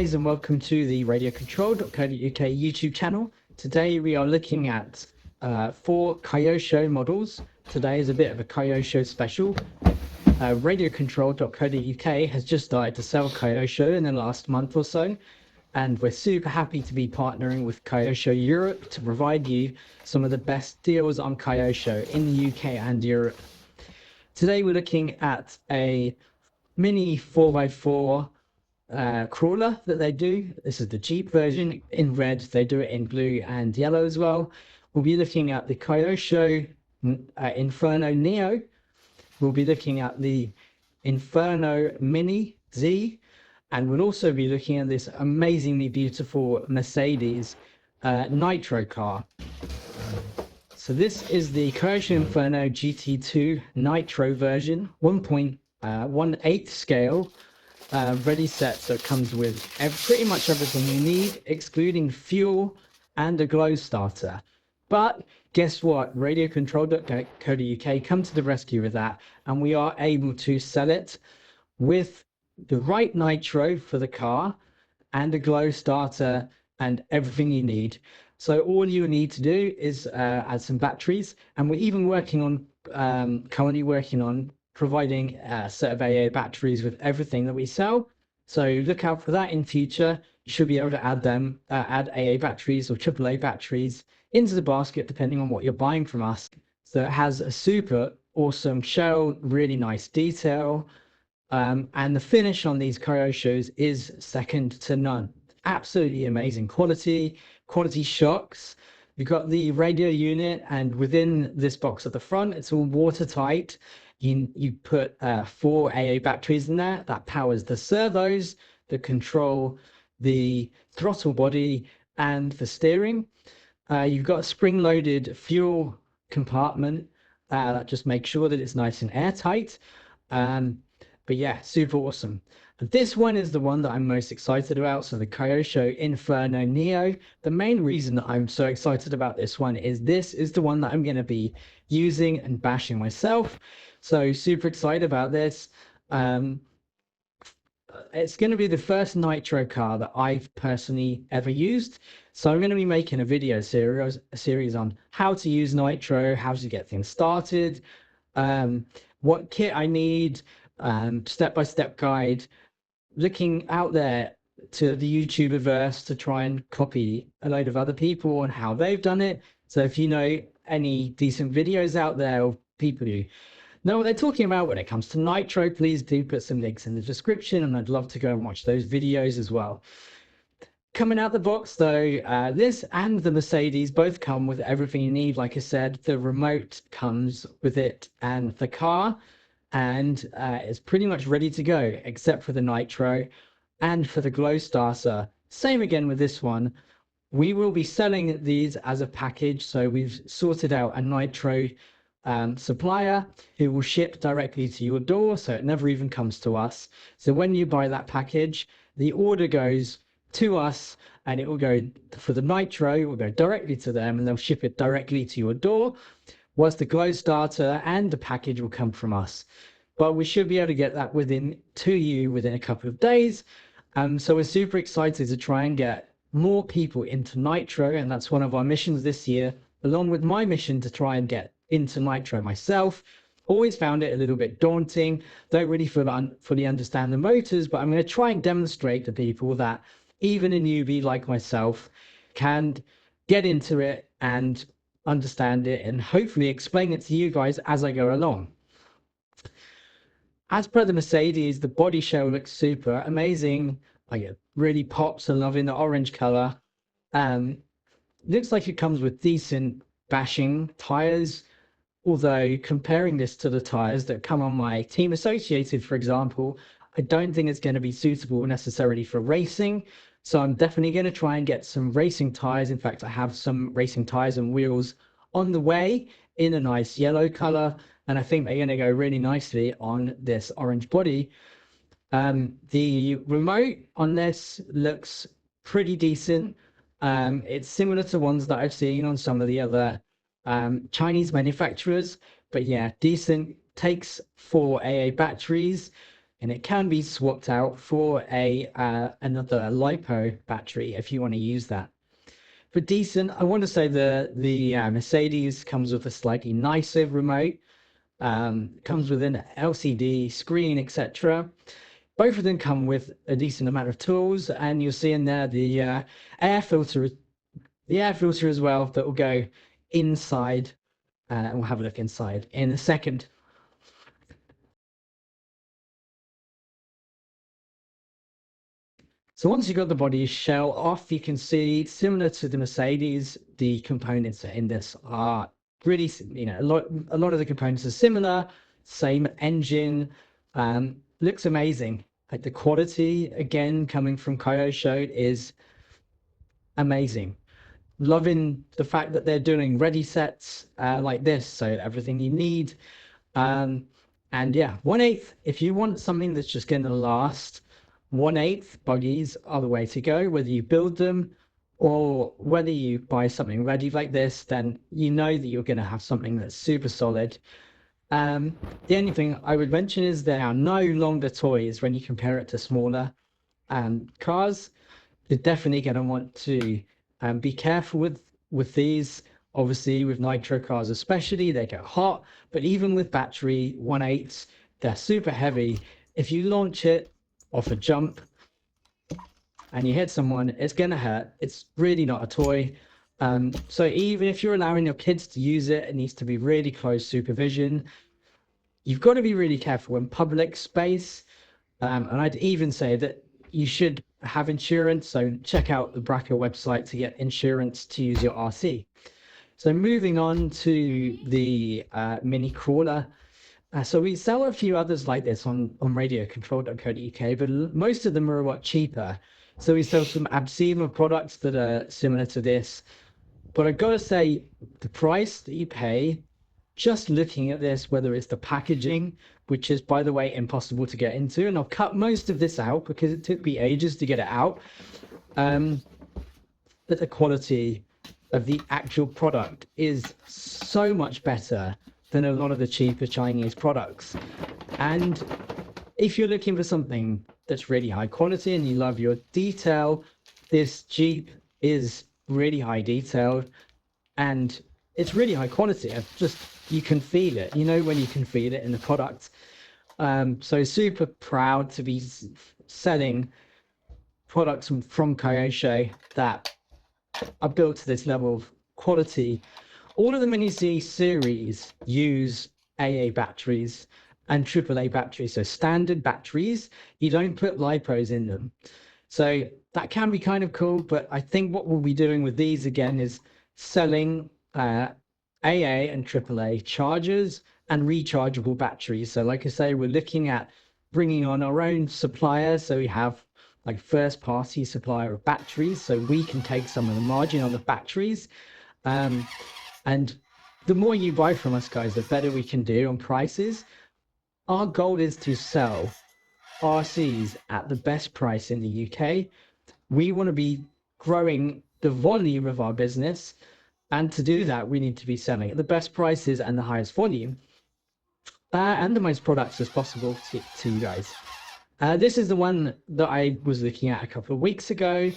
guys, and welcome to the radiocontrol.co.uk YouTube channel. Today we are looking at 4 Kyosho models. Today is a bit of a Kyosho special. Radiocontrol.co.uk has just started to sell Kyosho in the last month or so, and we're super happy to be partnering with Kyosho Europe to provide you some of the best deals on Kyosho in the UK and Europe. Today we're looking at a mini 4x4 crawler that they do. This is the Jeep version in red. They do it in blue and yellow as well. We'll be looking at the Kyosho Inferno Neo. We'll be looking at the Inferno Mini Z, and we'll also be looking at this amazingly beautiful Mercedes nitro car. So this is the Kyosho Inferno GT2 nitro version, 1.18 scale. Ready set, so it comes with pretty much everything you need, excluding fuel and a glow starter. But guess what? Radiocontrol.co.uk come to the rescue with that, and we are able to sell it with the right nitro for the car and a glow starter and everything you need. So all you need to do is add some batteries, and we're even currently working on providing a set of AA batteries with everything that we sell. So look out for that in future. You should be able to add AA batteries or AAA batteries into the basket depending on what you're buying from us. So it has a super awesome shell, really nice detail, and the finish on these Kyoshos is second to none. Absolutely amazing quality shocks. You've got the radio unit, and within this box at the front, it's all watertight. You put 4 AA batteries in there that powers the servos, the control, the throttle body, and the steering. You've got a spring-loaded fuel compartment that just makes sure that it's nice and airtight. But yeah, super awesome. This one is the one that I'm most excited about. So the Kyosho Inferno Neo. The main reason that I'm so excited about this one is this is the one that I'm going to be using and bashing myself. So super excited about this. It's going to be the first nitro car that I've personally ever used. So I'm going to be making a video series on how to use nitro, how to get things started, what kit I need, step-by-step guide, looking out there to the YouTuberverse to try and copy a load of other people and how they've done it. So if you know any decent videos out there of people who know what they're talking about when it comes to nitro, please do put some links in the description, and I'd love to go and watch those videos as well. Coming out the box though, this and the Mercedes both come with everything you need. Like I said, the remote comes with it and the car, and it's pretty much ready to go except for the nitro and for the glow starter. Same again with this one. We will be selling these as a package, so we've sorted out a nitro supplier who will ship directly to your door, so it never even comes to us. So when you buy that package, the order goes to us, and it will go for the nitro, it will go directly to them, and they'll ship it directly to your door, whilst the glow starter and the package will come from us. But we should be able to get that to you within a couple of days. So we're super excited to try and get more people into nitro, and that's one of our missions this year, along with my mission to try and get into nitro myself. Always found it a little bit daunting, don't really fully understand the motors, but I'm going to try and demonstrate to people that even a newbie like myself can get into it and understand it, and hopefully explain it to you guys as I go along. As per the Mercedes, the body shell looks super amazing. Like, it really pops. I'm loving the orange color. Looks like it comes with decent bashing tires, although comparing this to the tires that come on my Team Associated, for example, I don't think it's going to be suitable necessarily for racing. So I'm definitely going to try and get some racing tires. In fact, I have some racing tires and wheels on the way in a nice yellow color, and I think they're going to go really nicely on this orange body. The remote on this looks pretty decent. It's similar to ones that I've seen on some of the other Chinese manufacturers, but yeah, decent. Takes 4 AA batteries. and it can be swapped out for another LiPo battery if you want to use that. But decent, I want to say the Mercedes comes with a slightly nicer remote, comes with an LCD screen, etc. Both of them come with a decent amount of tools, and you'll see in there the air filter, as well, that will go inside, and we'll have a look inside in a second. So once you've got the body shell off, you can see, similar to the Mercedes, the components in this are really, a lot of the components are similar, same engine, looks amazing. Like the quality, again, coming from Kyosho is amazing. Loving the fact that they're doing ready sets like this, so everything you need. And yeah, 1/8, if you want something that's just going to last, 1/8 buggies are the way to go. Whether you build them or whether you buy something ready like this, then you know that you're going to have something that's super solid. The only thing I would mention is they are no longer toys when you compare it to smaller cars. You're definitely going to want to be careful with these. Obviously, with nitro cars especially, they get hot, but even with battery 1/8, they're super heavy. If you launch it off a jump and you hit someone, it's going to hurt. It's really not a toy. So even if you're allowing your kids to use it, it needs to be really close supervision. You've got to be really careful in public space. And I'd even say that you should have insurance. So check out the Braca website to get insurance to use your RC. So moving on to the mini crawler. So we sell a few others like this on radiocontrol.co.uk, but most of them are a lot cheaper. So we sell some Absema products that are similar to this. But I've got to say, the price that you pay, just looking at this, whether it's the packaging, which is, by the way, impossible to get into, and I'll cut most of this out because it took me ages to get it out. But the quality of the actual product is so much better than a lot of the cheaper Chinese products. And if you're looking for something that's really high quality and you love your detail, this Jeep is really high detailed and it's really high quality. You can feel it, when you can feel it in the product. So super proud to be selling products from Kyosho that are built to this level of quality. All of the Mini Z series use AA batteries and AAA batteries, so standard batteries. You don't put LiPos in them. So that can be kind of cool, but I think what we'll be doing with these again is selling AA and AAA chargers and rechargeable batteries. So like I say, we're looking at bringing on our own supplier. So we have like first party supplier of batteries, so we can take some of the margin on the batteries. And the more you buy from us, guys, the better we can do on prices. Our goal is to sell RCs at the best price in the UK. We want to be growing the volume of our business. And to do that, we need to be selling at the best prices and the highest volume and the most products as possible to you guys. This is the one that I was looking at a couple of weeks ago.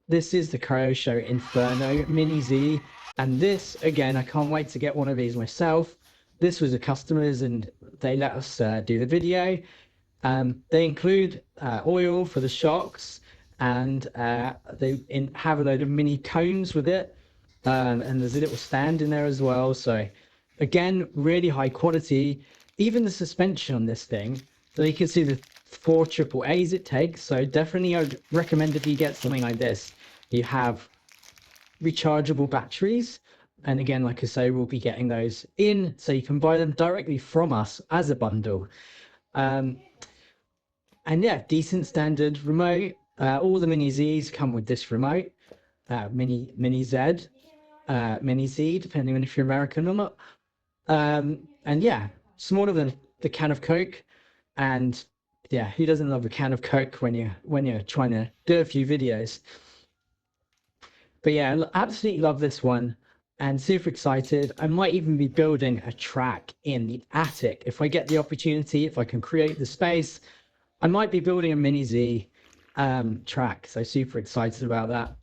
This is the Kyosho Inferno Mini Z. And this, again, I can't wait to get one of these myself. This was a customer's and they let us do the video. They include oil for the shocks and they have a load of mini cones with it. And there's a little stand in there as well. So again, really high quality. Even the suspension on this thing, so you can see the 4 AAAs it takes. So definitely I'd recommend if you get something like this, you have rechargeable batteries. And again, like I say, we'll be getting those in, so you can buy them directly from us as a bundle. And yeah, decent standard remote. All the Mini Zs come with this remote. Mini Z, Mini Z, depending on if you're American or not. And yeah, smaller than the can of Coke. And yeah, who doesn't love a can of Coke when you're trying to do a few videos? But yeah, absolutely love this one and super excited. I might even be building a track in the attic if I get the opportunity, if I can create the space. I might be building a mini Z track, so super excited about that.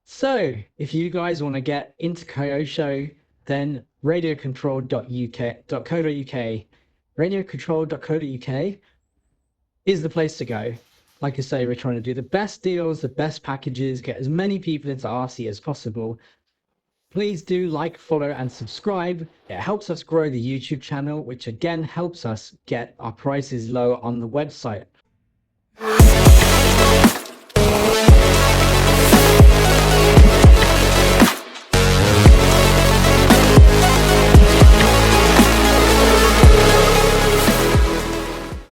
So if you guys want to get into Kyosho, then radiocontrol.uk.co.uk, radiocontrol.co.uk is the place to go. Like I say, we're trying to do the best deals, the best packages, get as many people into RC as possible. Please do like, follow, and subscribe. It helps us grow the YouTube channel, which again helps us get our prices low on the website.